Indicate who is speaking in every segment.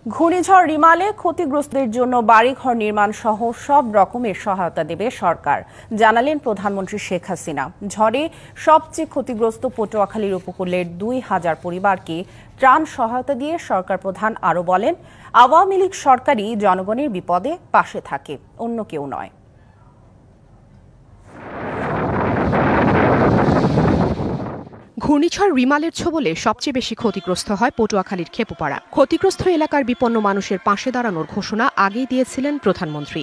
Speaker 1: ঘূর্ণিঝড় রিমালে ক্ষতিগ্রস্তদের জন্য বাড়িঘর নির্মাণ সহ সব রকমের সহায়তা দেবে সরকার, জানালেন প্রধানমন্ত্রী শেখ হাসিনা। ঝড়ে সবচেয়ে ক্ষতিগ্রস্ত পটুয়াখালীর উপকূলের ২,০০০ পরিবারকে ত্রাণ সহায়তা দিয়ে সরকার প্রধান আরও বলেন, আওয়ামী লীগ সরকারই জনগণের বিপদে পাশে থাকে, অন্য কেউ নয়।
Speaker 2: ঘূর্ণিঝড় রিমালের ছোবলে সবচেয়ে বেশি ক্ষতিগ্রস্ত হয় পটুয়াখালীর খেপুপাড়া। ক্ষতিগ্রস্ত এলাকার বিপন্ন মানুষের পাশে দাঁড়ানোর ঘোষণা আগেই দিয়েছিলেন প্রধানমন্ত্রী।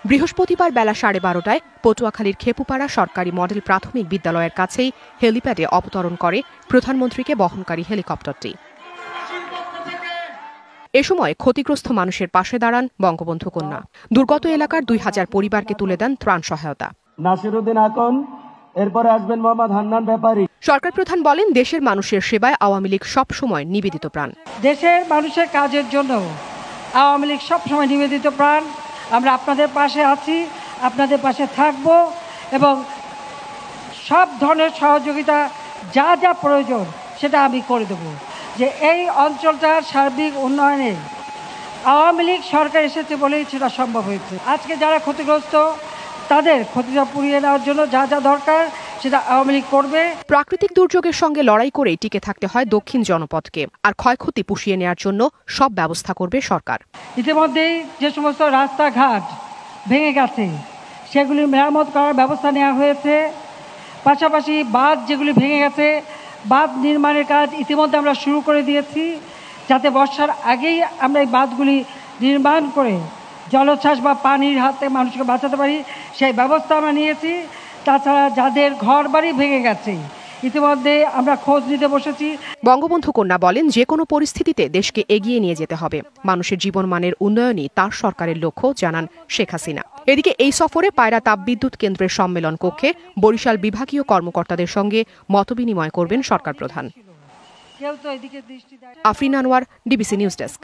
Speaker 2: বৃহস্পতিবার বেলা 12:30টায় পটুয়াখালীর খেপুপাড়া সরকারি মডেল প্রাথমিক বিদ্যালয়ের কাছেই হেলিপ্যাডে অবতরণ করে প্রধানমন্ত্রীকে বহনকারী হেলিকপ্টারটি। এ সময় ক্ষতিগ্রস্ত মানুষের পাশে দাঁড়ান বঙ্গবন্ধু কন্যা। দুর্গত এলাকার ২,০০০ পরিবারকে তুলে দেন ত্রাণ সহায়তা।
Speaker 3: এরপরে আসবেন মোহাম্মদ হান্নান ব্যাপারী।
Speaker 2: সরকার প্রধান বলেন, দেশের মানুষের সেবায় আওয়ামী লীগ সবসময় নিবেদিত প্রাণ।
Speaker 4: দেশের মানুষের কাজের জন্য আওয়ামী লীগ সবসময় নিবেদিত প্রাণ। আমরা আপনাদের পাশে আছি, আপনাদের পাশে থাকব এবং সব ধরনের সহযোগিতা যা যা প্রয়োজন সেটা আমি করে দেব। যে এই অঞ্চলটার সার্বিক উন্নয়নে আওয়ামী লীগ সরকার এসেছে বলেই সেটা সম্ভব হয়েছে। আজকে যারা ক্ষতিগ্রস্ত তাদের ক্ষতিটা পুড়িয়ে নেওয়ার জন্য যা যা দরকার সেটা আওয়ামী লীগ করবে।
Speaker 2: প্রাকৃতিক দুর্যোগের সঙ্গে লড়াই করেই টিকে থাকতে হয় দক্ষিণ জনপদকে, আর ক্ষয়ক্ষতি পুষিয়ে নেওয়ার জন্য সব ব্যবস্থা করবে সরকার।
Speaker 4: ইতিমধ্যেই যে সমস্ত রাস্তাঘাট ভেঙে গেছে সেগুলি মেরামত করার ব্যবস্থা নেওয়া হয়েছে। পাশাপাশি বাঁধ যেগুলি ভেঙে গেছে বাঁধ নির্মাণের কাজ ইতিমধ্যে আমরা শুরু করে দিয়েছি, যাতে বর্ষার আগেই আমরা এই বাঁধগুলি নির্মাণ করে জলোচ্ছ্বাস বা পানির হাতে মানুষকে বাঁচাতে পারি সেই ব্যবস্থা আমরা নিয়েছি। তাছাড়া যাদের ঘর বাড়ি ভেঙে গেছে ইতিমধ্যে আমরা খোঁজ নিতে বসেছি।
Speaker 2: বঙ্গবন্ধু কন্যা বলেন, যে কোনো পরিস্থিতিতে দেশকে এগিয়ে নিয়ে যেতে হবে। মানুষের জীবনমানের উন্নয়নই তার সরকারের লক্ষ্য, জানান শেখ হাসিনা। এদিকে এই সফরে পায়রা তাপবিদ্যুৎ কেন্দ্রের সম্মেলন কক্ষে বরিশাল বিভাগীয় কর্মকর্তাদের সঙ্গে মতবিনিময় করবেন সরকার প্রধান। Afrin Anwar, DBC news desk.